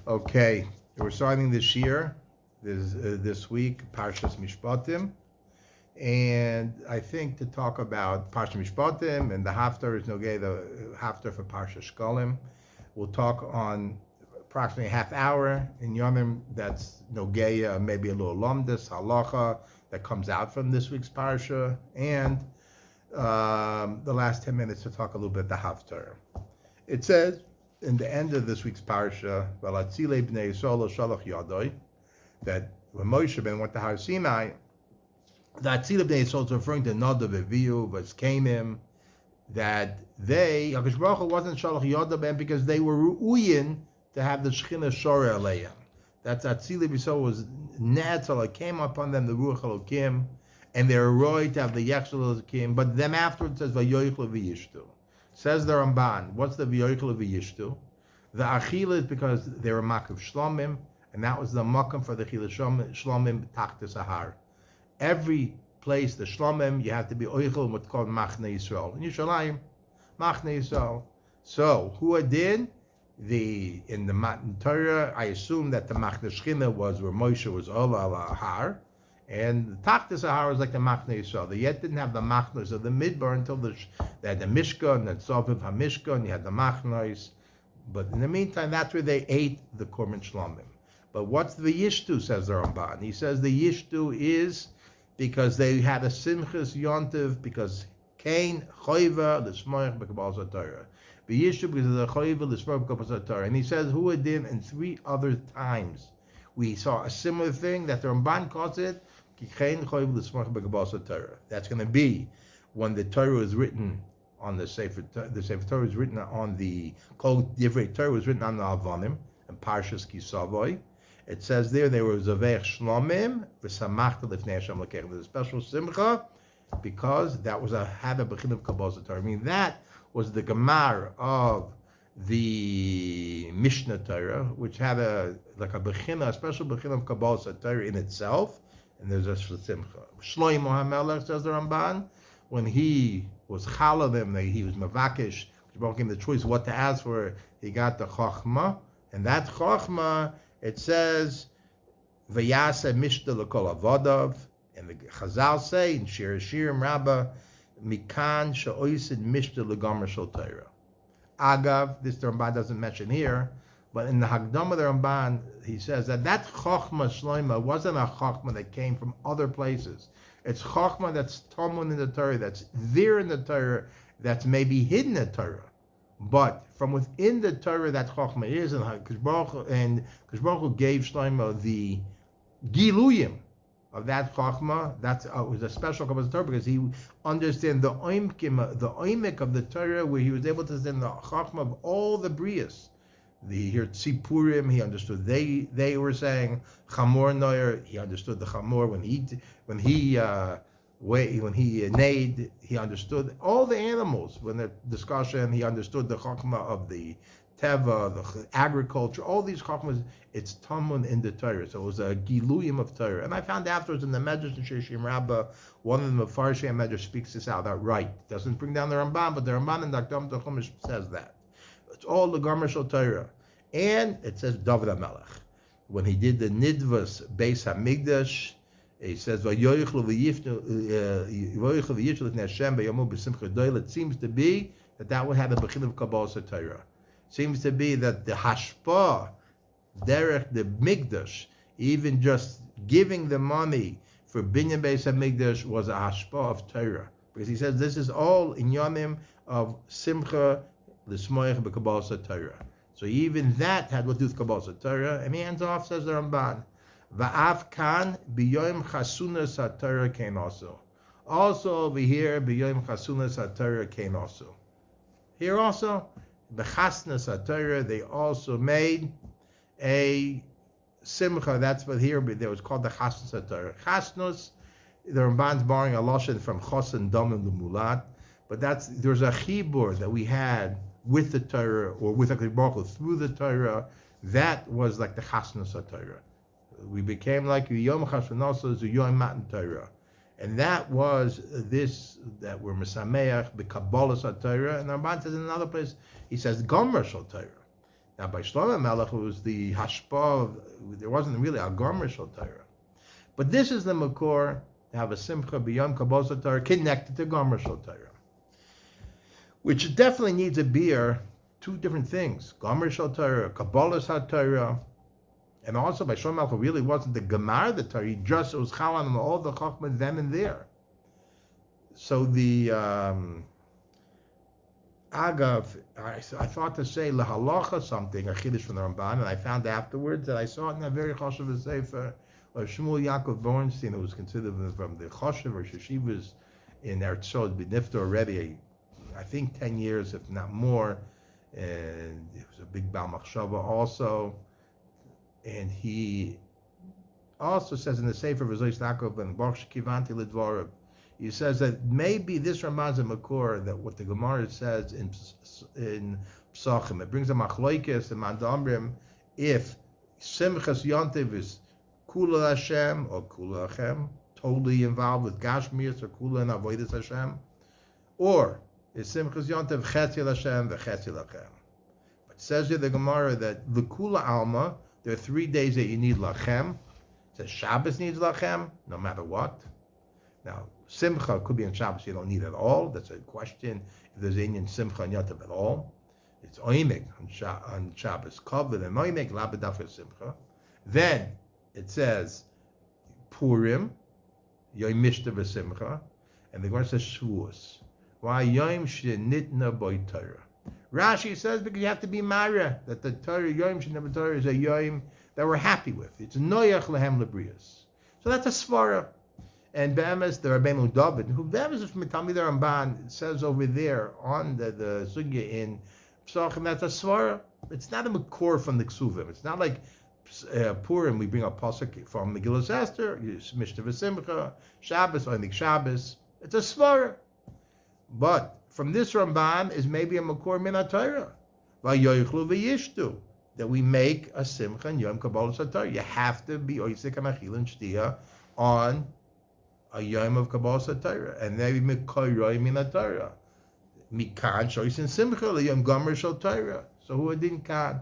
Okay, we're starting this year, this week, Parshas Mishpatim, and I think to talk about Parshas Mishpatim and the Haftar is Nogay, the Haftar for Parshas Shkolim. We'll talk on approximately a half hour in Yomim. That's Nogay, maybe a little Lomdus, Halacha that comes out from this week's Parsha, and the last 10 minutes to talk a little bit the Haftar. It says in the end of this week's parsha, that when Moshe Ben went to Har Sinai, the Atzilei Bnei Yisrael is referring to Nadav, Avihu, Vazkemim, that they, HaKadosh Baruch Hu wasn't Shalach Yadav Ben because they were ru'uyin to have the Shechina Shoreh Aleim. That's Atzilei Bnei Yisrael was Ne'etzal, it came upon them the Ruach Elokim, and they were roy to have the Yechshel Elokim, but then afterwards it says Vayochlu Vayishtu. Says the Ramban, what's the Vayochlu Vayishtu? The Achila is because they were Makav Shlomim, and that was the Makam for the Achila Shlomim Tachta Sahar. Every place, the Shlomim, you have to be Oichel, what's called Machne Yisrael. In Yerushalayim, Machne Yisrael. So, who did? In the Matan Torah, I assume that the Machne Shechina was where Moshe was Ola al Har, and the Tachta Sahar was like the Machne Yisrael. They yet didn't have the Machnes of the Midbar until they had the Mishkan, and Soviv HaMishkan, you had the Machnes. But in the meantime, that's where they ate the Korban Shlomim. But what's the Yishtu, says the Ramban? He says the Yishtu is because they had a Simchas Yontiv, because Cain, Choiva, the Shmoich, B'Kabal Torah. The Yishtu because of the Choiva, the Shmoich, B'Kabal Torah. And he says, who it did, and 3 other times we saw a similar thing that the Ramban calls it, Cain, Choiva, the Shmoich, B'Kabal Torah. That's going to be when the Torah is written on the Sefer Torah was written on the Kol Divrei Torah was written on the Avanim and Parshas Kisavoy. It says there were Zavech Shlomim v'Samachta Lifnei Hashem L'Kech. There's a special simcha because that was had a bechin of Kabbalah Torah. I mean that was the Gemar of the Mishnah Torah, which had a special bechin of Kabbalah Torah in itself, and there's a simcha. Shlomo HaMelech, says the Ramban, when he was Chalavim, he was Mavakish, which gave him the choice of what to ask for, he got the Chochmah, and that Chochmah, it says, Vayasa Mishta L'Kol Avodav, and the Chazal say, in Shirim Rabbah, Mikan Sha'oisid Mishta L'Gomer Shal Torah. Agav, this the Ramban doesn't mention here, but in the Hagdamah the Ramban, he says that Chochmah Shloima wasn't a Chochmah that came from other places. It's Chochmah that's Talmud in the Torah, that's there in the Torah, that's maybe hidden in the Torah. But from within the Torah, that Chochmah is, and Kadosh Baruch Hu gave Shlomo the Giluyim of that Chochmah. That was a special Kabbalah Torah because he understood the oimik of the Torah, where he was able to understand the Chochmah of all the Brias. The Tzipurim, he understood. They were saying Chamor Noyer. He understood the Chamor when he neighed. He understood all the animals. When the discussion, he understood the Chachma of the Teva, the agriculture. All these Chachmas, it's Talmud in the Torah. So it was a Giluyim of Torah. And I found afterwards in the Medrash and Shishim Rabbah, one of the Mefarshei Medrash speaks this out outright. Doesn't bring down the Ramban, but the Ramban in the Akdam Chumash says that. It's all the Gomer Shal Torah. And it says David HaMelech. When he did the Nidvas Beis HaMikdash, he says, Vayochlu Vayishtu L'Fnei Hashem B'Yomu B'Simcha Gdola. It seems to be that would have a bechin of Kabbalah Torah. It seems to be that the Hashpah, Derech, the Mikdash, even just giving the money for Binyan Beis HaMikdash was a Hashpah of Torah. Because he says this is all in Yomim of Simcha L'Smoich B'Kabbalah Torah. So even that had what to do with Kabbalah Torah. And he ends off, says the Ramban, Va'af kan biyoim chasunas haTorah came also. Also over here, biyoim chasunas haTorah came also. Here also, b'chasnas haTorah, they also made a simcha. That's what here, but it was called the chasnas haTorah. Chasnos, the Ramban's borrowing a lashon from chos and dam and mulat, but there's a chibur that we had with the Torah, or with HaKadosh Baruch Hu through the Torah. That was like the chasnas haTorah. We became like Yom Chashvanosa is Yom Matan Torah, and that was this that we're Mesameach the Kabbalah Torah. And Ramban says in another place, he says Gomer Shal Torah. Now by Shlomo Melech, it was the hashpah. There wasn't really a gomer shel Torah, but this is the makor to have a simcha b'yom kabbalas Torah connected to gomer shel Torah, which definitely needs a beer. Two different things: gomer shel Torah, kabbalas Torah, and also by Shlomo Melech really wasn't the gemar the Torah. He just it was chalan on all the chachmas then and there. So the Agav, I thought to say lahalacha something, a chiddush from the Ramban, and I found afterwards that I saw it in a very choshev sefer of Shmuel Yaakov Bornstein, who was considered from the choshev or sheshivas in Eretz Yisrael, b'nifta already, I think 10 years, if not more, and it was a big Baal Machshava also, and he also says in the sefer of Zois Yaakov and Baruch Shekivanti Lidvorav, he says that maybe this Ramban is a makor that what the Gemara says in Pesachim. It brings a machloikes and mandamrim if simchas yontiv is kula Hashem or kula Hashem, totally involved with gashmias or kula and avodas Hashem, or is simchas yontiv chetzil Hashem v'chetzil Hashem. But it says here the Gemara that the kula alma, there are 3 days that you need lachem. It says Shabbos needs lachem, no matter what. Now, simcha could be on Shabbos, you don't need it at all. That's a question if there's Indian simcha and yativ at all. It's oimik on Shabbos, covered and oimik, labedafka simcha. Then it says Purim, yoim mishta v'simcha, and the Gemara says Shavuos. Why yoim shenitna boy Torah? Rashi says because you have to be mareh that the Torah yoim shenitna Torah is a yoim that we're happy with. It's noyach lehem lebrius. So that's a svara. And Be'emes, the Rabbeinu David, who Be'emes is from Talmid Ramban, says over there on the sugya in Pesachim, that's a svara. It's not a makor from the Ksuvim. It's not like Purim, we bring a pasuk from Megillah Esther, Mishta v'simcha, Shabbos, I think Shabbos. It's a svara. But from this Ramban is maybe a makor min ha-Torah. Vayochlu Vayishtu, that we make a simcha and yom kabbalas Torah. You have to be oisik amachil and shtia on a yom of kabbalas Torah, and then we mikoyroy min ha-Torah. Mikan shoyis and simcha liyom gomer shel Torah. So who didn't kan?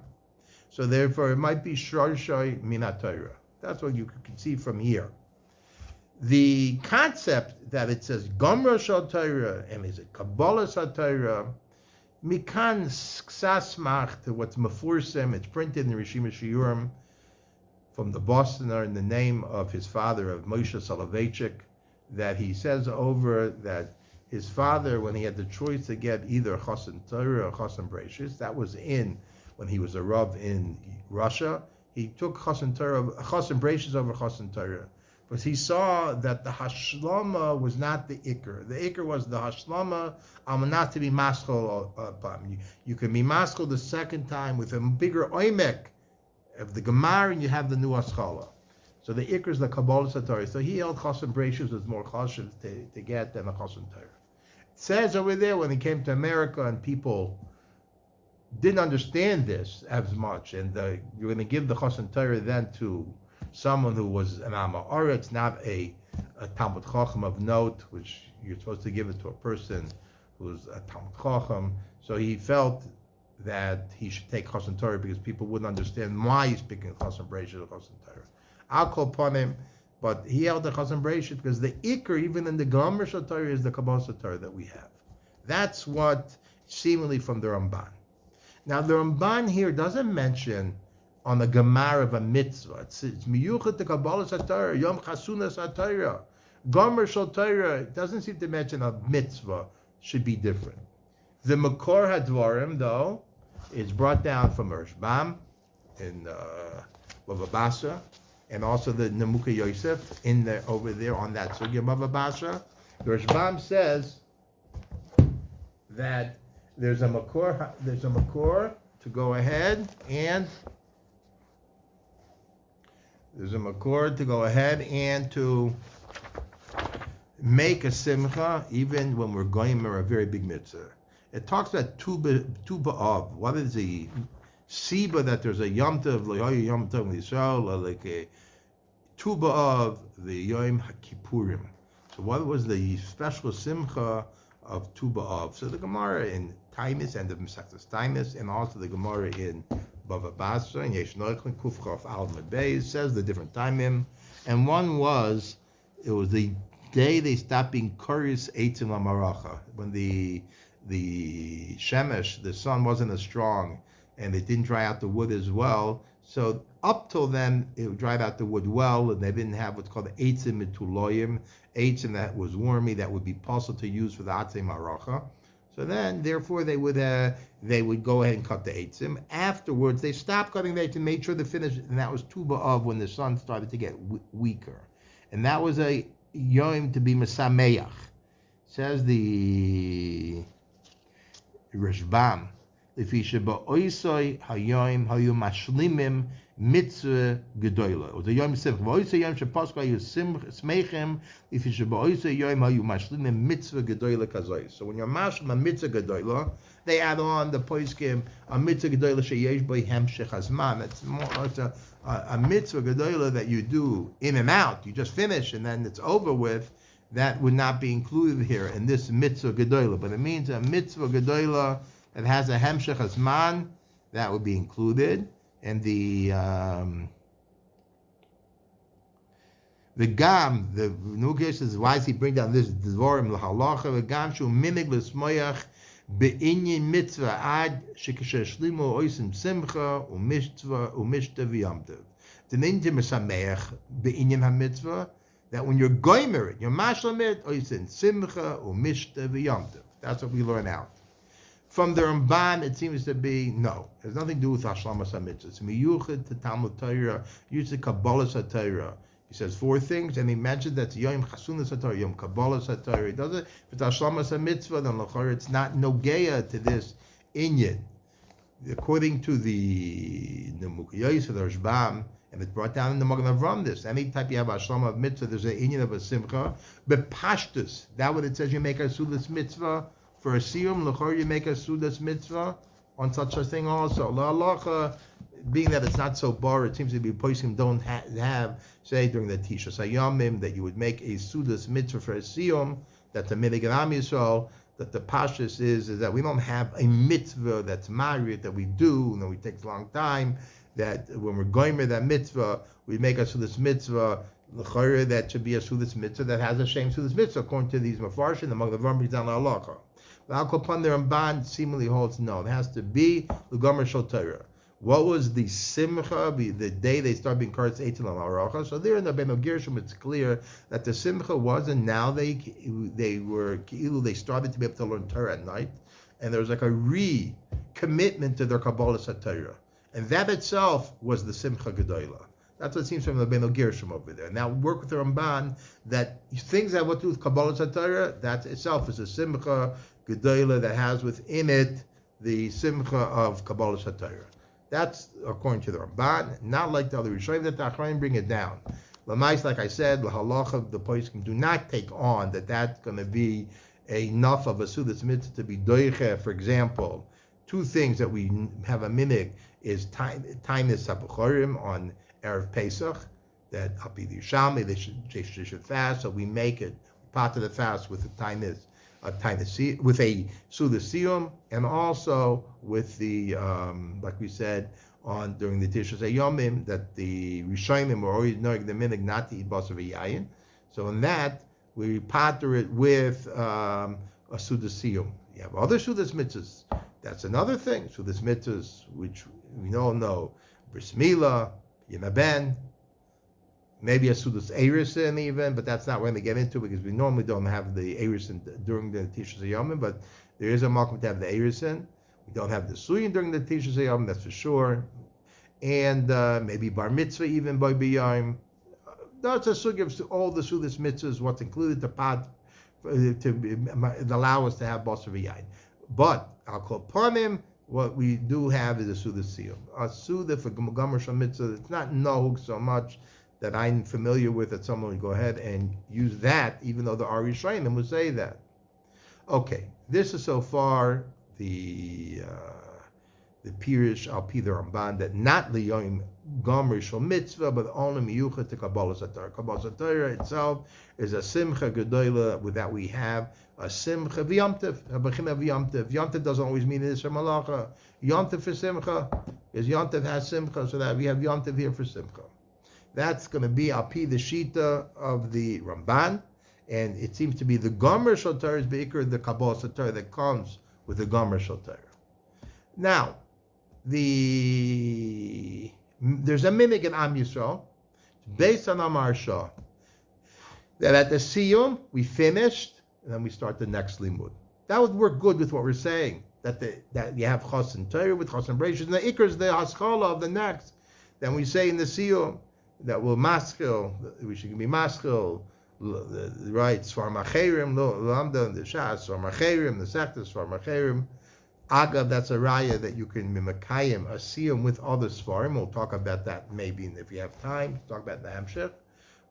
So therefore, it might be shorshoy min ha-Torah. That's what you can see from here. The concept that it says gomer shel Torah and is it kabbalas Torah, mikan ksasmach to what's mefursem. It's printed in the Rishima Shiurim from the Bostoner in the name of his father, of Moshe Soloveitchik, that he says over that his father, when he had the choice to get either Chosin Torah or Chosin Breishis, that was when he was a Rav in Russia, he took Chosin Breishis over Chosin Torah, because he saw that the Hashlama was not the Iker. The Iker was the Hashlama, not to be maskul. You can be maskul the second time with a bigger oimek of the Gemara, and you have the new Aschala. So the Iker is the Kabbalas Torah. So he held Chosin Breishis was more chashiv to get than a Chosin Torah. It says over there when he came to America and people didn't understand this as much, and you're going to give the Chosin Torah then to someone who was an Amma Oretz, not a Talmud Chacham of note, which you're supposed to give it to a person who's a Talmud Chacham. So he felt that he should take Chosin Torah because people wouldn't understand why he's picking Chosin Breishis or Chosin Torah. I'll call upon him, but he held the Chosin Breishis because the Iker, even in the Gomer Shel Torah, is the Kabbalas Torah that we have. That's what seemingly from the Ramban. Now the Ramban here doesn't mention on the Gemara of a mitzvah. It's miyuchat the Kabbalas Torah, Yom Chasunas Torah, Gomer Shel Torah. It doesn't seem to mention a mitzvah should be different. The Makor Hadvarim, though, is brought down from Ramban in Bava Basra, and also the Nemuka Yosef over there on that sugya Bava Basra. The Ramban says that there's a makor to go ahead and to make a simcha even when we're going for a very big mitzvah. It talks about tu b'av. What is the siba that there's a yom tov, lo'yoy yom tov l'Yisrael, like a tu b'av, the yom HaKippurim. So what was the special simcha of tu b'av? So the Gemara in Taimis and the mesechtos Taimis, and also the Gemara in Bava Basra, and Yesh Noichel Kufchof Al Medbei says the different timim, and one was it was the day they stopped being Kuris Eitzim Lamaracha, when the Shemesh, the sun wasn't as strong, and it didn't dry out the wood as well. So up till then, it dried out the wood well, and they didn't have what's called Eitzim Mituloyim, Eitzim that was wormy, that would be possible to use for the Atzei Maracha. So then, therefore, they would go ahead and cut the Eitzim. Afterwards, they stopped cutting the Eitzim, made sure they finished, and that was Tu B'Av, when the sun started to get weaker. And that was a Yom to be Mesameach. Says the Rishbam, if he should be oisoi hayoim hayu mashlimim mitzvah gedola. It was a yom simcha. Oisoi yom shepasuk hayu smechem. If he should be oisoi yom hayu mashlimim mitzvah gedola kazoy. So when you're mashlim a mitzvah gedola, they add on the poskim a mitzvah gedola sheyesh by hemshech hazman. It's more a mitzvah gedola that you do in and out. You just finish and then it's over with. That would not be included here in this mitzvah gedola, but it means a mitzvah gedola that has a hemshech hazman, that would be included. And the gam, the Nugesh says, why does he bring down this dvorim l'halacha? The gam shu minig l'smoyach be'inyin mitzvah ad shekesheshlimu oisim simcha u'mitzvah u'mishta v'yamtev. The nintim mesameach be'inyin ha-mitzvah, that when you're goymer it, you're mashlamit, oisim simcha u'mishta v'yamtev. That's what we learn out. From the Ramban, it seems to be, no. It has nothing to do with Hashlamas HaMitzvah. It's miyuchid to Talmud Torah, usually Kabbalas HaTorah. He says 4 things, and he mentioned that Yom Chasunas HaTorah, Yom Kabbalas HaTorah. He does it. If it's Hashlamas HaMitzvah, then L'chor, it's not nogeya to this inyan. According to the Mukayos of the Rishbam, and it's brought down in the Magen Avram this, any type you have Hashlama of Mitzvah, there's an inyan of a simcha. But Pashtus, that what it says you make a sudas mitzvah, for a Siyum, l'chor you make a sudas mitzvah on such a thing also. L'halacha, being that it's not so bar, it seems to be poskim don't have, say during the Tisha Sayamim, that you would make a sudas mitzvah for a Siyum, that the minig Am Yisrael, that the pashas is that we don't have a mitzvah that's marit that we do, and it takes a long time, that when we're going with that mitzvah, we make a sudas mitzvah, l'chor that should be a sudas mitzvah that has a shem sudas mitzvah, according to these mafarshim, the Magen Avram brings down l'halacha. The Al-Kopan, the Ramban seemingly holds no. It has to be the Gomer Shal Torah. What was the simcha, the day they started being cursed Eitzim L'Maracha? So there in the Ben Gershom, it's clear that the simcha was, and now they started to be able to learn Torah at night, and there was like a recommitment to their Kabbalas HaTorah. And that itself was the simcha gedola. That's what it seems from the Ben Gershom over there. Now work with the Ramban that things that have to do with Kabbalas HaTorah, that itself is a simcha gedola that has within it the simcha of Kabbalas HaTorah. That's according to the Ramban, not like the other Rishonim that the Achrayim bring it down. Lamais, like I said, the halacha, the poskim do not take on that's going to be enough of a sudas mitzvah to be doiche. For example, 2 things that we have a minig is time is sabuchorim on erev Pesach, that up the Yishami, they should fast, so we make it part of the fast with the time is with a sudas siyum, and also with the like we said on during the Tishas Yomim, that the Rishonim were always knowing the minig not to eat basar v'yayin. So in that we pater it with a sudas siyum. You have other sudas mitzvahs. That's another thing. Sudas mitzvahs which we all know, bris milah, yom haben, maybe a sudas erisin even, but that's not what we get into because we normally don't have the erisin during the Tishas Yomim, but there is a makom to have the erisin. We don't have the suyin during the Tishas Yomim, that's for sure, and maybe bar mitzvah even by biyayim. That's a sugi of all the sudas mitzvahs, what's included to allow us to have basar v'yayin. But I'll call upon him. What we do have is a sudas siyum. A suda for gomer shal mitzvah, it's not nohug so much that I'm familiar with, that someone would go ahead and use that, even though the Ari Shainim would say that. Okay, this is so far the Pirish al Pi the Ramban, that not liyom gomer shal mitzvah, but only miyuchat to Kabbalas HaTorah. Kabbalas HaTorah itself is a simcha gedola with that we have a simcha v'yamtev, a bechina v'yamtev. Yamtev doesn't always mean this or malacha. Yamtev for simcha, Because Yom Tov has simcha, so that we have Yom Tov here for simcha. That's going to be Al Pi the Shita of the Ramban, and it seems to be the Gomer Shel Torah is Be'ikr, the Kabbalah Torah that comes with the Gomer Shel Torah. Now, there's a minhag in Am Yisrael, based on Amar Shah, that at the Siyum, we finished, and then we start the next limud. That would work good with what we're saying, that you have Chos and Torah with Chos and Breishis, and the Ikr is the Haskalah of the next. Then we say in the Siyum that we'll maskil, we should be maskil, right, Svarim Acherim, Lamda, the Shas, Svarim Acherim, the mesechtos, Svarim Acherim. Agav, that's a raya that you can be Mekayim, a Siyum with other Svarim. We'll talk about that maybe if we have time, talk about the Hamshech.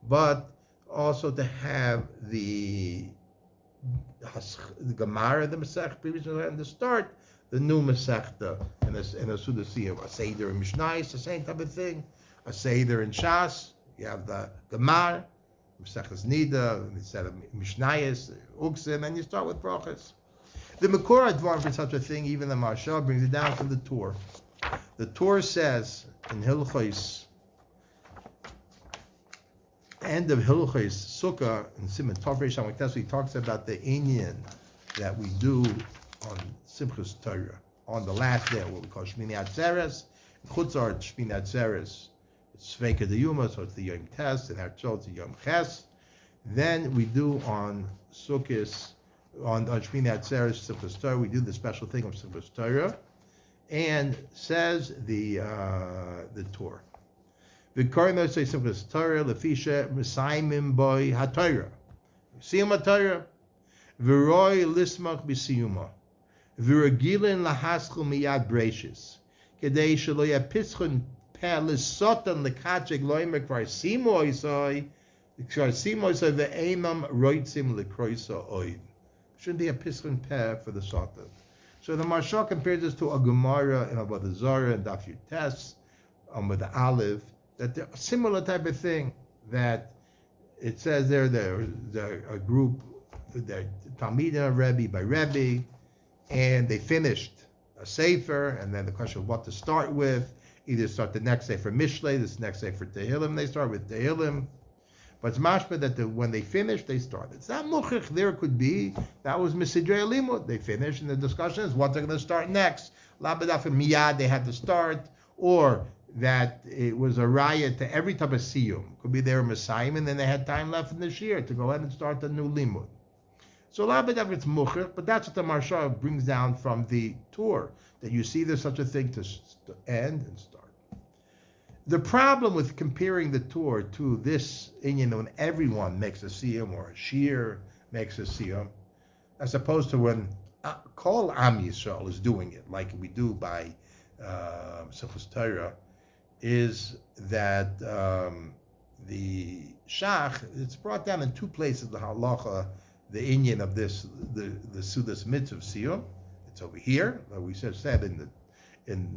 But also to have the Gemara, the Mesech, previously, and to start the new Mesechta and a Suda Siyum, a Seder in Mishnayos, the same type of thing. A Seder in Shas, you have the Gemara, Mesechtas Nida, instead of Mishnayos, Uksim, and you start with Brachas. The Makor Advar for such a thing, even the Marsha brings it down from the Torah. The Torah says in halachos, end of halachos, Sukkah, and Simon Tavresh Hamikdash, he talks about the inyan that we do on Simchas Torah, on the last day, what we call Shmini Atzeres. In Chutzar, Shmini Atzeres, it's Sveika de Yuma, so it's the Yom Tes, and Hartzot, it's the Yom Ches. Then we do on Sukkot, on Shmini Atzeres, Simchas Torah, we do the special thing of Simchas Torah, and says the Torah. V'korno say Simchas Torah, Lefisha, Mesayimim boy HaTorah. Siyum HaTorah. V'roi lismach b'siyuma. V'regilin lahaschel miyad breishis. Kedei shelo yapischun peh l'sotan l'kachek loimer kvar simo isoi. Kvar simo isoi ve'enam roitzim l'kroisa oid. Shouldn't be a pischun peh for the sotan. So the Marsha compares this to a Gemara in Avodah Zarah and Daf Yutes with the Aleph, that they're a similar type of thing, that it says they're a group, they're Talmidim Rebbe by Rebbe, and they finished a Sefer, and then the question of what to start with, either start the next Sefer Mishlei, this next Sefer Tehillim, they start with Tehillim, but it's mashma that when they finish, they start. It's not muchich. There could be that was misidrei limud. They finish, and the discussion is what they're going to start next. Labadaf and miyad they had to start, or that it was a riot to every type of siyum. Could be they were Messiah, and then they had time left in the shiur to go ahead and start the new limud. So labadaf it's muchich, but that's what the Marsha brings down from the Torah, that you see there's such a thing to end and start. The problem with comparing the Torah to this inyan when everyone makes a siyum or a shiur makes a siyum, as opposed to when Kol Am Yisrael is doing it, like we do by Simchas Torah, is that the Shach, it's brought down in two places, the halacha, the inyan of this, the Sudas mitzvah siyum. It's over here, like we said in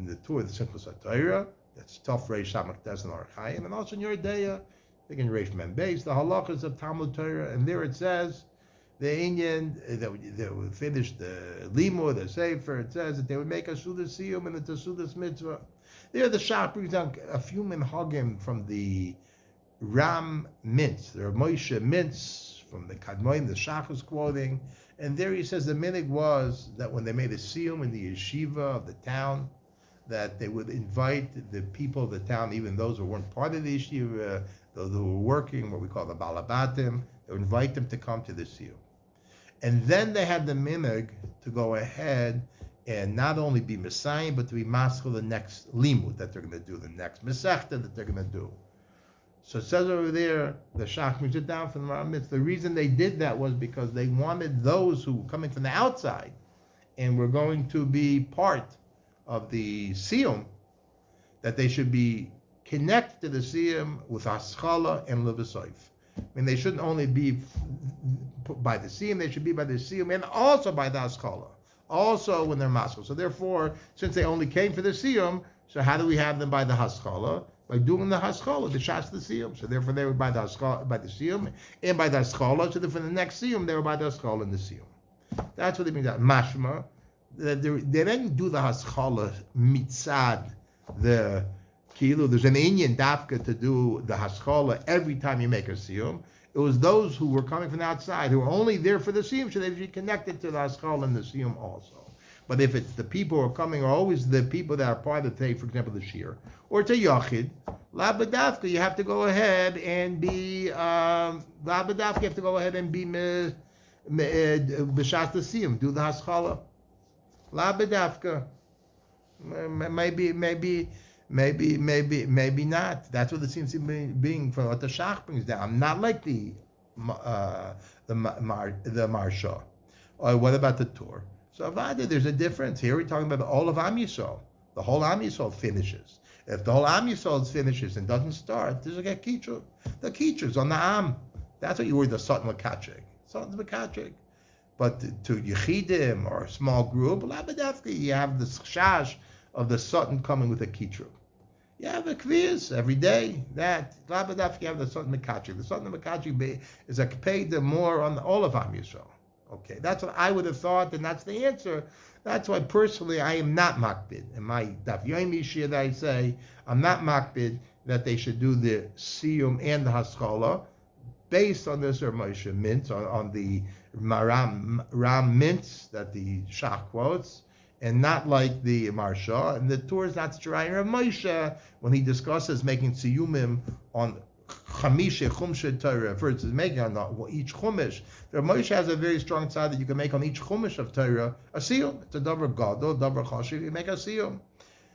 the Torah, the Simchas Torah. That's tough Reish Hamikdash and Archaim, and also in your day, in Reish Mem Beis, the halachos of Talmud Torah, and there it says the inyan that would finish the limud, the sefer. It says that they would make a sudas siyum and a sudas mitzvah. There, the Shach brings down a few minhagim from the Ram Mintz, the Moshe Mintz from the Kadmoim, the Shach is quoting, and there he says the minhag was that when they made a siyum in the yeshiva of the town, that they would invite the people of the town, even those who weren't part of the yeshiva, those who were working, what we call the balabatim, they would invite them to come to the siyum. And then they had the minhag to go ahead and not only be Messiah, but to be maskil the next limud that they're going to do, the next mesechta that they're going to do. So it says over there, the Shach brings it down from the Ramitz. The reason they did that was because they wanted those who were coming from the outside and were going to be part of the siyum, that they should be connected to the siyum with haskala and levasoif. I mean, they shouldn't only be by the siyum, they should be by the siyum and also by the haskala, also when they're maskal. So therefore, since they only came for the siyum, so how do we have them by the haskala? By doing the haskala, the shas the siyum. So therefore, they were by the haskala, by the siyum and by the haskala. So therefore, the next siyum, they were by the haskala and the siyum. That's what they mean. That mashma. They didn't do the haskala mitzad the Kilu. There's an Indian dafka to do the haskalah every time you make a Siyum. It was those who were coming from the outside who were only there for the Siyum, so they should be connected to the haskalah and the Siyum also. But if it's the people who are coming, are always the people that are part of the day, for example, the shiur, or it's a yachid, labadafka, you have to go ahead and be labadafka. You have to go ahead and be b'shas the Siyum, do the haskalah. Labadafka, maybe not. That's what it seems to be being from what the Shach brings down. Not like the Marsha. Or what about the Torah? So Avada, there's a difference. Here we're talking about all of Am Yisrael. The whole Am Yisrael finishes. If the whole Am Yisrael finishes and doesn't start, there's a kichur. The kichur's on the Am. That's what you were the Satan Makachik. Satan's Makachik. But to Yechidim or a small group, Labadafki, you have the chash of the Satan coming with a kichur. You have a kevias every day. That Labadafki, you have the Satan Makachik. The Satan Makachik is a paid more on all of Am Yisrael. Okay, that's what I would have thought, and that's the answer. That's why personally I am not makbid. In my daf yomi shir that I say, I'm not makbid that they should do the siyum and the haskalah based on this or Moshe Mintz, on the Ram Mintz that the Shach quotes, and not like the Marsha. And the Torah is not Shirayim of Moshe when he discusses making siyumim on Chamisha Chumsha Torah versus making on each Chumash. The Moshe has a very strong side that you can make on each Chumash of Torah a Siyum. It's a davar gadol, davar chashiv. You make a Siyum.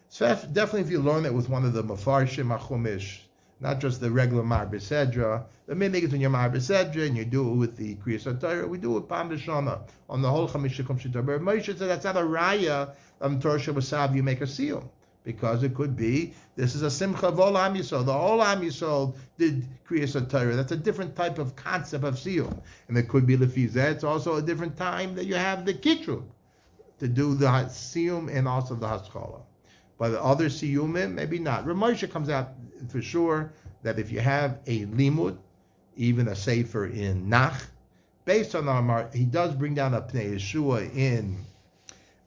So definitely, if you learn it with one of the Mefarshim HaChumash, not just the regular Mar B'Sedra. The main thing is when you're Mar B'Sedra and you do it with the kevias Torah, we do it Pam B'Shana on the whole Chamisha Chumsha Torah. Moshe said that's not a raya Torah Shabbasav. You make a Siyum. Because it could be, this is a simcha of all Am Yisrael. The whole Am Yisrael did kevias Torah. That's a different type of concept of Siyum. And it could be Lefizeh. It's also a different time that you have the Kitru to do the Siyum and also the Haskalah. But the other Siyumim, maybe not. Ramosha comes out for sure that if you have a Limud, even a Sefer in Nach, based on our, he does bring down a Pnei Yeshua in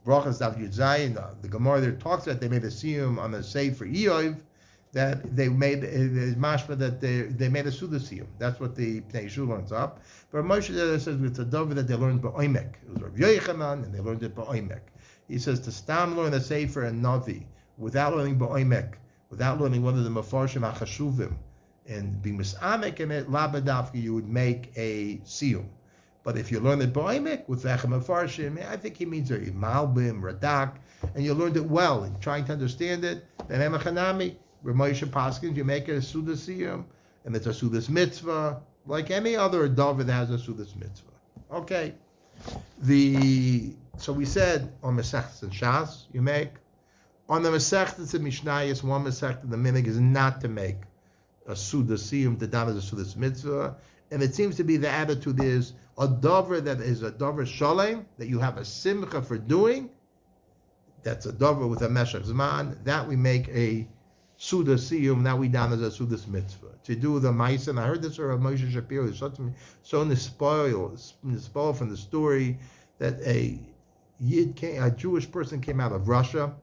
Brachas Daf Yud Zayin. The Gemara there talks that they made a siyum on the Sefer erev, that they made mashma that they made a suda siyum. That's what the Pnei Yeshua learns up. But Moshe says it's a davar that they learned ba'omek. It was Rav Yochanan, and they learned it ba'omek. He says to stam learn the Sefer and Navi without learning ba'omek, without learning one of the Mefarshim HaChashuvim, and being misamek in it, labadafki, you would make a siyum. But if you learn it ba'omek with Vechem Mefarshim, I think he means a Malbim, Radak, and you learned it well and trying to understand it, then Emachanami, Ramosha Paskins, you make it a Suda Siyum, and it's a Sudas mitzvah, like any other davar that has a Sudas mitzvah. Okay. So we said on mesechtos and Shas, you make. On the mesechtos and Mishnayos, one mesechtos, the minig is not to make a Suda Siyum, the dam is a Sudas mitzvah, and it seems to be the attitude is, a davar that is a davar shalem, that you have a simcha for doing, that's a davar with a meshach zman, that we make a suda siyum, now we down as a sudas mitzvah. To do the ma'isa, and I heard this from Moshe Shapiro, so nispoil from the story that a Jewish person came out of Russia,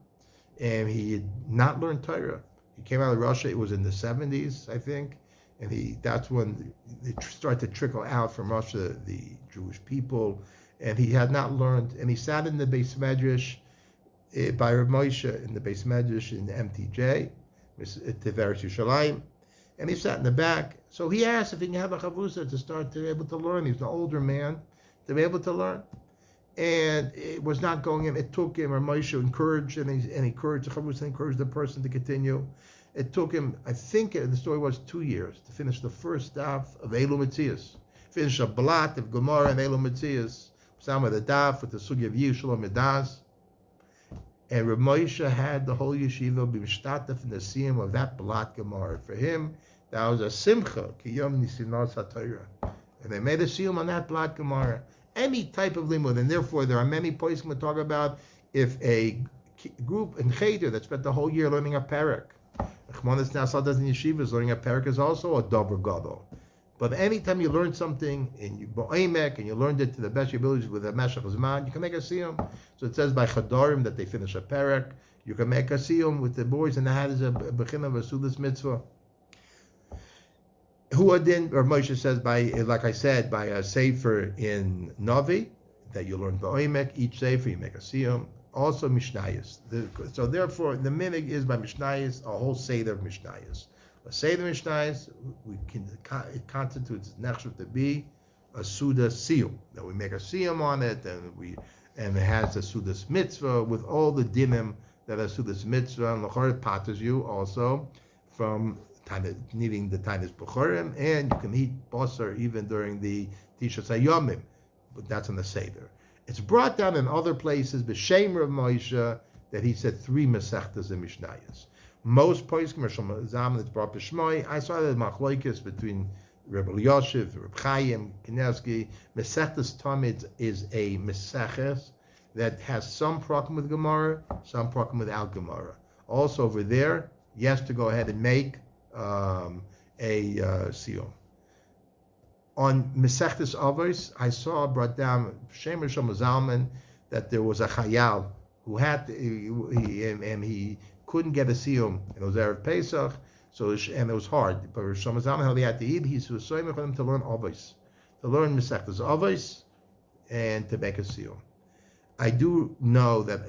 and he had not learned Torah. He came out of Russia, it was in the 70s, I think, and that's when it started to trickle out from Russia, the Jewish people, and he had not learned, and he sat in the Beis Medrash by Rav Moshe in the Beis Medrash in the MTJ, Tiveres Yerushalayim, and he sat in the back. So he asked if he can have a chavrusa to start to be able to learn. He's an older man, to be able to learn. And it was not going in. It took him, Rav Moshe encouraged, and he encouraged the chavrusa, encouraged the person to continue. It took him, I think the story was 2 years to finish the first daf of Eilu Metzias. Finish a blat of Gemara and Eilu Metzias. Some of the daf with the sugi of Yishlo Medas. And Rav Moshe had the whole yeshiva be mishtatef in the siyum of that blat Gemara. For him, that was a simcha, ki yom nisinos haTorah. And they made a siyum on that blat Gemara. Any type of limud, and therefore there are many places we talk about if a group in Cheder that spent the whole year learning a parak, Chmonis Nasal does in yeshivas, learning a parak is also a davar gadol. But anytime you learn something in Bo'emek and you learned it to the best of your abilities with a meshach zman, you can make a siyum. So it says by Chadarim that they finish a parak, You can make a siyum with the boys, and that is a bechin of a sudas mitzvah. Huadin, or Moshe says, by, like I said, by a sefer in Navi, that you learn ba'omek, each sefer you make a siyum. Also Mishnayos. So therefore, the minig is by Mishnayos, a whole seder of Mishnayos. A seder of Mishnayos, it constitutes nechshav to be a suda siyum. That we make a siyum on it, and it has a sudas mitzvah with all the dinim that are sudas mitzvah, and l'chor patters you also from needing the tainis b'chorim, and you can eat basar even during the Tisha Sayomim, but that's on the seder. It's brought down in other places, b'shem of Moshe, that he said 3 mesechtos in Mishnayos. Most poskim are Shom Zaman, it's brought b'shmoi. I saw the machlokes between Rebbe Yoshev, Reb Chaim, Kinevsky. Mesechtos Tamid is a meseches that has some problem with Gemara, some problem without Gemara. Also over there, yes, to go ahead and make a siyum. On mesechtos avos, I saw brought down Shem Shom Zalman that there was a chayal who had he couldn't get a siyum, and it was erev Pesach, and it was hard. But Shom Zalman how he had to eat, he was so for him to learn avos, to learn mesechtos avos, and to make a siyum. I do know that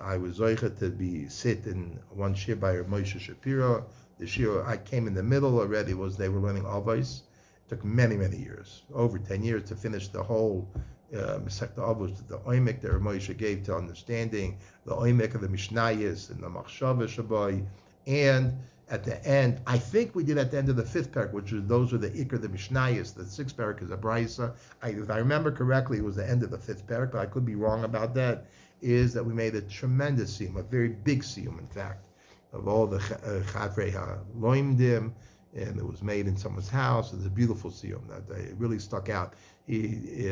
I was zoicha to sit in one shiur by Moshe Shapiro. The shiur I came in the middle already they were learning avos. It took many, many years, over 10 years, to finish the whole mesechta avos, the oimek that Moshe gave to understanding the oimek of the Mishnayos and the machshava shabai. And at the end, I think we did at the end of the 5th parak, which was those were the ikr, the Mishnayos. The 6th parak is a brisa. If I remember correctly, it was the end of the 5th parak, but I could be wrong about that. Is that we made a tremendous siyum, a very big siyum, in fact, of all the chavrei loimdim, and it was made in someone's house. It was a beautiful siyum that it really stuck out. He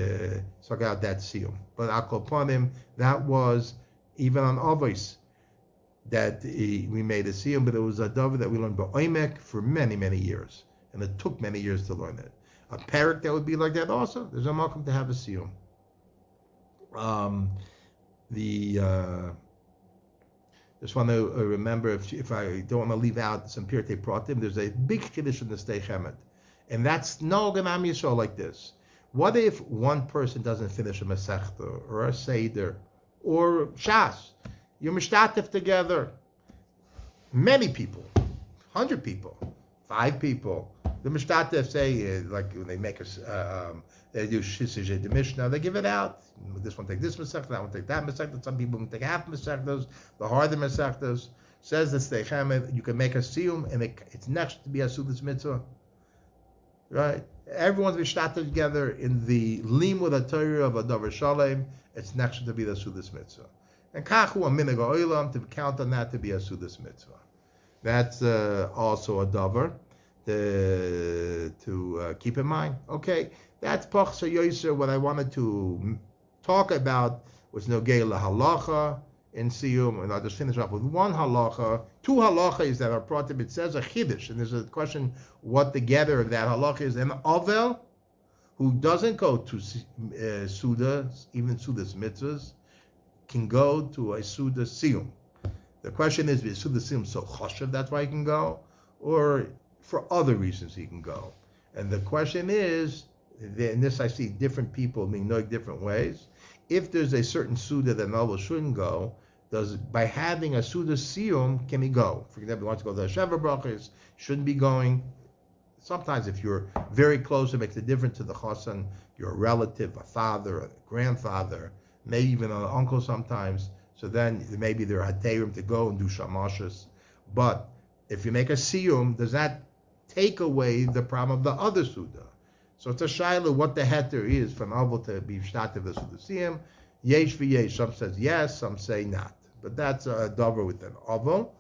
stuck out that siyum. But akol panim, that was even on avos that we made a siyum, but it was a davar that we learned ba'omek for many, many years, and it took many years to learn it. A parak that would be like that also. There's a makom to have a siyum. Just want to remember, if I don't want to leave out some pirtei pratim, there's a big chiddush in the Stei Chemet, and that's no Am Yisrael like this. What if one person doesn't finish a mesechta or a seder or shas? You're mishtatif together. Many people, 100 people, 5 people. The mishtatif say, like when they make they do shisij de mishnah, they give it out. This one take this mesechta, that one take that mesechta. Some people can take half mesechtas. The harder mesechtas says the Stei Chemet, you can make a siyum, and it's next to be a sudas mitzvah, right? Everyone's mishtatif together in the limud Torah of a davar shalem. It's next to be the sudas mitzvah. And kachu a minig oilam, to count on that to be a sudas mitzvah. That's also a davar to keep in mind. Okay, that's parsha yoser. What I wanted to talk about was nogei halacha in Siyum, and I'll just finish up with one halacha. 2 halachas that are brought to. It says a Chiddush, and there's a question what the gather of that halacha is. An aveil who doesn't go to sudas, even sudas mitzvahs, can go to a suda siyum. The question is suda siyum so choshev that's why he can go, or for other reasons he can go? And the question is, in this I see different people being known different ways. If there's a certain suda that novel shouldn't go, by having a suda siyum can he go? For example, he wants to go to the Sheva brachos, shouldn't be going. Sometimes if you're very close, it makes a difference to the chosan. You're a relative, a father, a grandfather, maybe even an uncle sometimes. So then maybe there are hateirim to go and do shamashas. But if you make a siyum, does that take away the problem of the other suda? So it's a shaila what the heter is from avil to be shtativ the suda siyum. Yesh v'yesh. Some says yes, some say not. But that's a davar with an avil.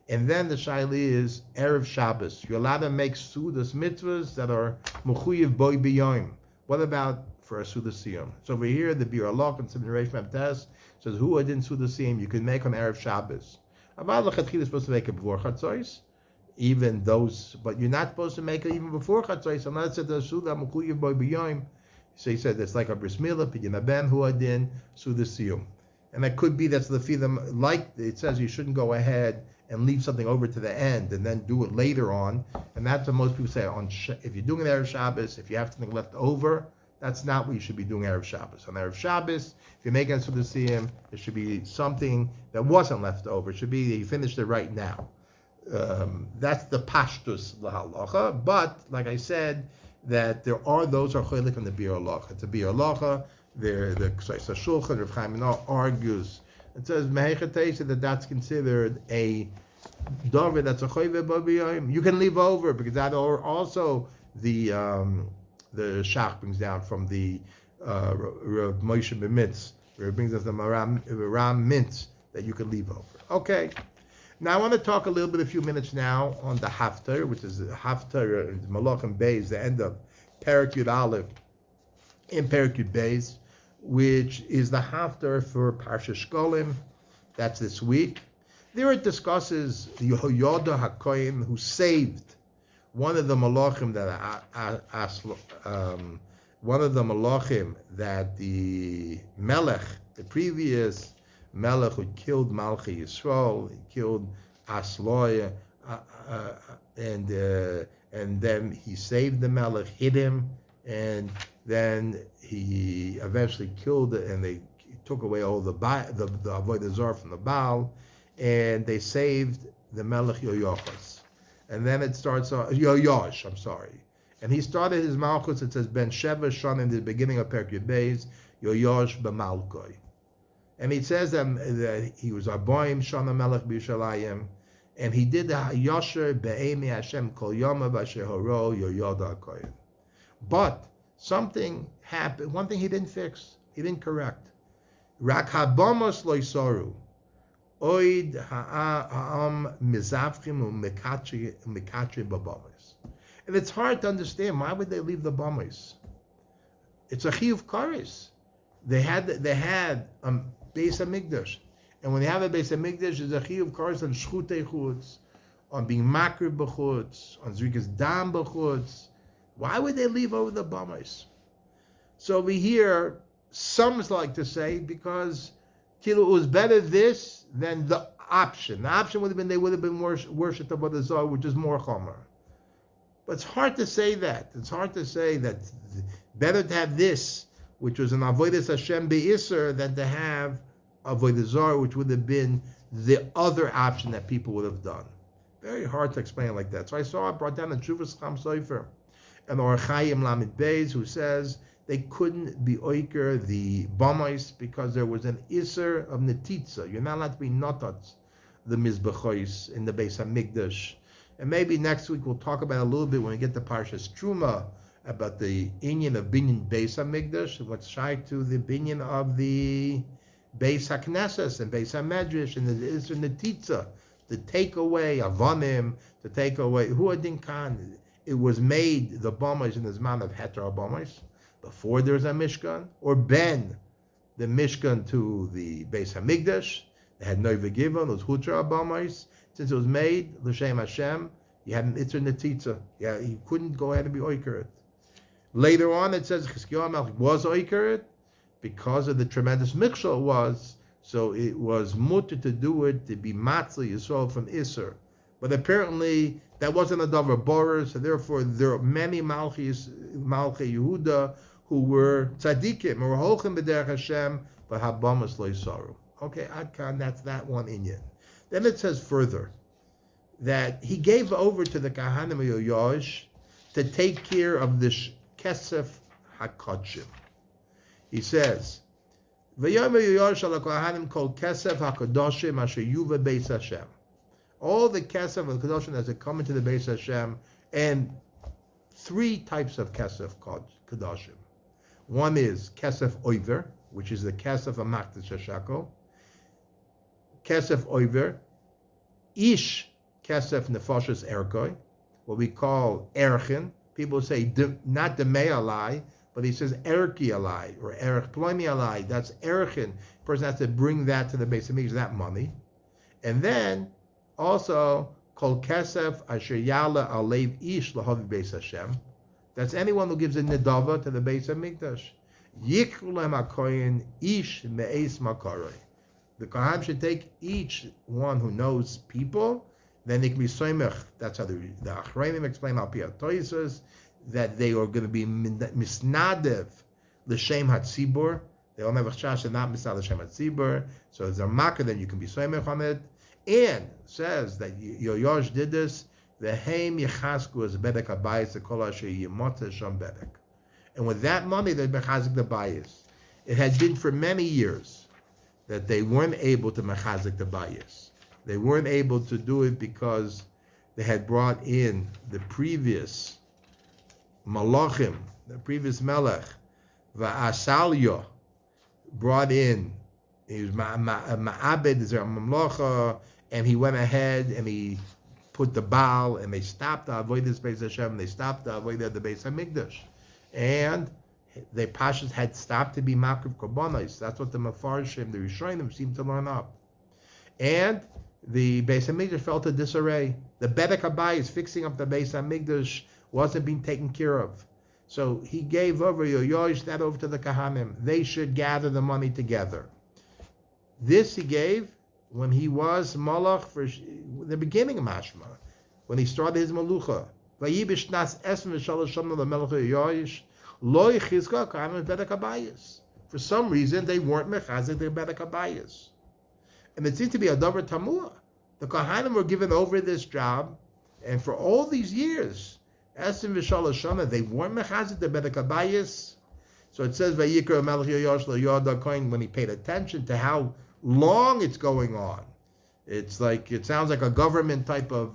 And then the shaila is erev Shabbos. You're allowed to make sudas mitzvahs that are mechuyev boy b'yoyim. What about for a suda siyum? So over here, the Bir Allah consideration of test says who adin suda siyum you can make on erev Shabbos. About lechatchila is supposed to make it before chatzos, even those, but you're not supposed to make it even before chatzos unless it's a suda mechuyev boy b'yoyim. So he said it's like a bris milah pidyon ben hu adin suda siyum. And it could be that's the fee them, like it says you shouldn't go ahead and leave something over to the end and then do it later on. And that's what most people say if you're doing an erev Shabbos, if you have something left over, that's not what you should be doing erev Shabbos. On erev Shabbos, if you're making it for the Siyum, it should be something that wasn't left over. It should be that you finished it right now. That's the pashtus halacha. But like I said, that there are those are cholik from the bir halacha. It's a bir halacha. The Ksais Shulchan Rav Chaim Menor argues. It says mehechetesa that that's considered a davar that's a choyve b'biyim. You can leave over because that also the Shach brings down from the Rav Moshe B'mitz, where it brings us the Ram Mintz that you can leave over. Okay. Now I want to talk a few minutes now on the Haftarah, which is the Haftarah in Malachim Beis, the end of Perek Yud Aleph in Perek Yud Beis, which is the Haftarah for Parshas Shkolim. That's this week. There it discusses Yehoyada HaKohen who saved one of the Malachim that the Melech, the previous Melech who killed Malchi Yisrael, he killed Asloy, and then he saved the Melech, hid him, and then he eventually killed it, and they took away all the avodah zarah from the Baal, and they saved the Melech Yoyochas. And then it starts on Yoyosh, and he started his Malchus. It says Ben Sheva Shana in the beginning of Perek Yud Beis, Yoyosh b'Malkoi. And he says that he was Aboim Shana Melech B'Yushalayim, and he did the Yosher Be'emi Hashem Kol Yoma B'Asher Horo Yoyoda HaKohen. But something happened. One thing he didn't fix. He didn't correct. Rak habamos lo yisoru. Oid ha'am mizavchim u'mekatri b'bomis. And it's hard to understand. Why would they leave the bomis? It's a chiyuv kares. They had Beis Hamikdash, and when they have a Beis Hamikdash, there's a chiyuv kares on shchutei chutz, on being makrib b'chutz, on zrikas dam b'chutz. Why would they leave over the bomis? So over here, some like to say because it was better this than the option. The option would have been they would have been worshipped of the Zohar, which is more chomer. But it's hard to say that. It's hard to say that better to have this, which was an avodas Hashem be'isser, than to have avodas Zohar, which would have been the other option that people would have done. Very hard to explain like that. So I brought down the Tshuvas Cham Sofer and Or Chaim Lamed Beis, who says they couldn't be oiker the Bamais because there was an Isser of Netitza. You're not allowed to be notats the Mizbechois in the Beis HaMikdash. And maybe next week we'll talk about a little bit when we get to Parshas Truma about the inyan of Binyan Beis HaMikdash and what's shy to the Binyan of the Beis HaKnesses and Beis HaMedrash and the Isser Netitza, to take away Avonim, to take away Huadin Khan. It was made the Bamais in the Zman of Heter Bamais, before there's a Mishkan, or Ben, the Mishkan to the Beis HaMikdash. They had Noiva Givon, those Hutra Bamais. Since it was made, L'Shem Hashem, you had an Itzer Netitza. Yeah, you couldn't go ahead and be Oikeret. Later on, it says Chizkiyahu HaMelech was Oikeret because of the tremendous Mikshal it was. So it was mutter to do it, to be Matzli Yisrael from Isser. But apparently, that wasn't a Davar Borer, so therefore there are many Malchi Yehuda who were tzaddikim, or holchem b'derech Hashem, but habamas lo yisaru. Okay, Adkan, that's that one inyan. Then it says further that he gave over to the Kahanim Yoyosh to take care of this Kesef HaKodshim. He says, V'yom Yoyosh ala Kahanim called Kesef HaKodoshim asher yuva Beis Hashem. All the Kesef HaKodoshim as they come into the Beis Hashem, and three types of Kesef Kodoshim. One is Kesef Oiver, which is the Kesef Amaktis Shashako. Kesef Oiver. Ish Kesef Nefashos Erkoi, what we call Erchin. People say not the Mei Alai, but he says Erki Alai, or Erech Ploimi Alai. That's Erchin. The person has to bring that to the base of Mikdash, that money. And then also called Kesef Asher Yala Alev Ish Lahavi Beis Hashem. That's anyone who gives a nedava to the base of Mikdash. Yikru lehem hakoyin ish me'es makaroi. The Kohanim should take each one who knows people, then they can be soymech. That's how the Achrayim explain al pi hatoysos, that they are going to be misnadev l'shem hatzibur. They all have a chash and not misnadev l'shem hatzibur. So it's a makkah, then you can be soymech on it. And says that Yoyosh did this. The heim yechasku is bedek habayis the kol asher yimotah sham bedek. And with that money, they mechazik the bayis. It had been for many years that they weren't able to mechazik the bayis. They weren't able to do it because they had brought in the previous malachim, the previous melech, va'asalya, brought in, he was ma'abed, is a mamlacha, and he went ahead and he put the Baal, and they stopped the avoid this Beis Hashem, they stopped the avoid the Beis Hamikdash. And the Pashas had stopped to be Makriv Korbanos. That's what the Mefarshim, the Rishonim, seemed to learn up. And the Beis Hamikdash fell to disarray. The Bedek Habayis fixing up the Beis Hamikdash wasn't being taken care of. So he gave over, Yoyosh, that over to the Kahanim. They should gather the money together. This he gave when he was Malach for the beginning of Mashma, when he started his Malucha. For some reason, they weren't mechazik the Bedek Habayis. And it seems to be a davar tamua. The Kohanim were given over this job, and for all these years, Esim v'shalosh shana, they weren't mechazik the Bedek Habayis. So it says, Vayikra Melech Yoyosh Yoda Kohen, when he paid attention to how long it's going on. It's like, it sounds like a government type of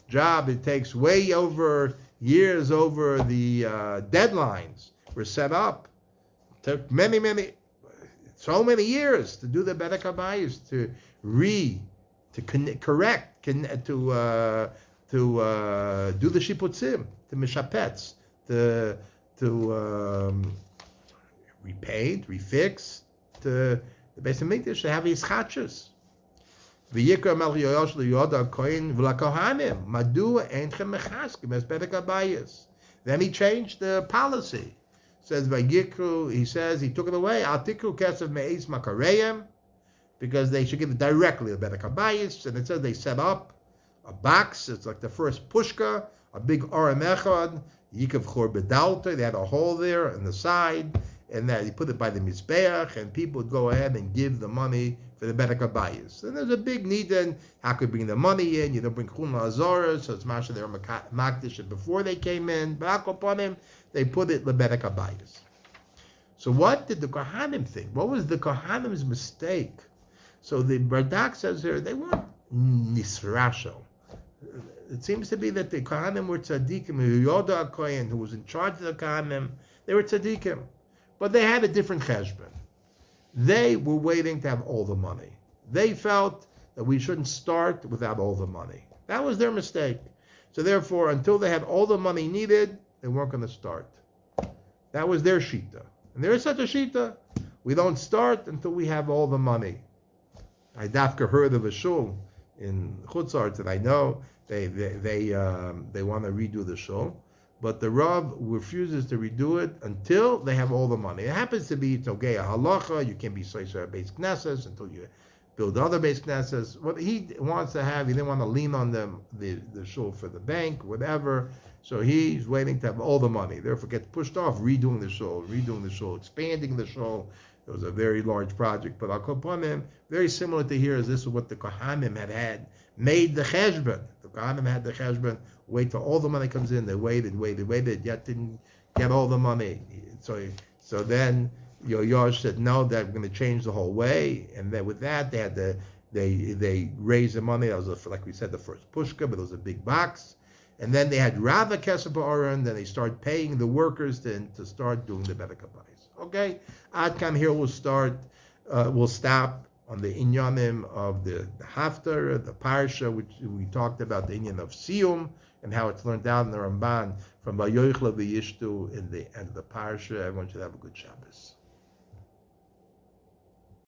job. It takes way over years over the deadlines were set up. It took so many years to do the Bedek Habayis, to correct, to do the shiputzim, to mishapetz, to repaint, refix, to the Beis Hamikdash should have his chachas. V'yikra melech Yoyosh liyoda kohen v'lakohanim madu enchem mechaskim es Bedek Habayis. Then he changed the policy. Says Vayikru, he says he took it away. Al tikru kesef me'es makareim, because they should give it directly to Bedek Habayis. And it says they set up a box. It's like the first pushka, a big orem echad, yikav chor bedalta. They had a hole there on the side, and that he put it by the mizbeach, and people would go ahead and give the money for the Bedek Habayis. And there's a big need then. How could bring the money in? You don't bring chumla azora, so it's masha they were makdish before they came in. But upon him, they put it the Bedek Habayis. So what did the Kohanim think? What was the Kohanim's mistake? So the Bardak says here, they weren't nisrasho. It seems to be that the Kohanim were tzaddikim. Yoda Kohen, who was in charge of the Kohanim, they were tzaddikim. But they had a different cheshbon. They were waiting to have all the money. They felt that we shouldn't start without all the money. That was their mistake. So therefore, until they had all the money needed, they weren't going to start. That was their shita. And there is such a shita. We don't start until we have all the money. I dafka heard of a shul in Chutzart that I know they want to redo the shul, but the Rav refuses to redo it until they have all the money. It happens to be togei halacha. You can't be soiser base knesses until you build other base knesses. What he wants to have, he didn't want to lean on the shul for the bank, whatever. So he's waiting to have all the money. Therefore, gets pushed off redoing the shul, expanding the shul. It was a very large project, but Al-Kopanim, very similar to here, as this is what the Kohanim had made the cheshbon. The Kohanim had the cheshbon, wait till all the money comes in. They waited, yet didn't get all the money. So then Yoyosh said, no, that we're going to change the whole way. And then with that, they raised the money. That was, like we said, the first pushka, but it was a big box. And then they had Rava Kesef Ba'aron, then they started paying the workers to start doing the Bedek Habayis. Okay, Adkan here we'll stop on the inyanim of the Haftarah, the parsha, which we talked about the inyan of Siyum and how it's learned out in the Ramban from Vayochlu Vayishtu in the end of the parsha. Everyone should have a good Shabbos.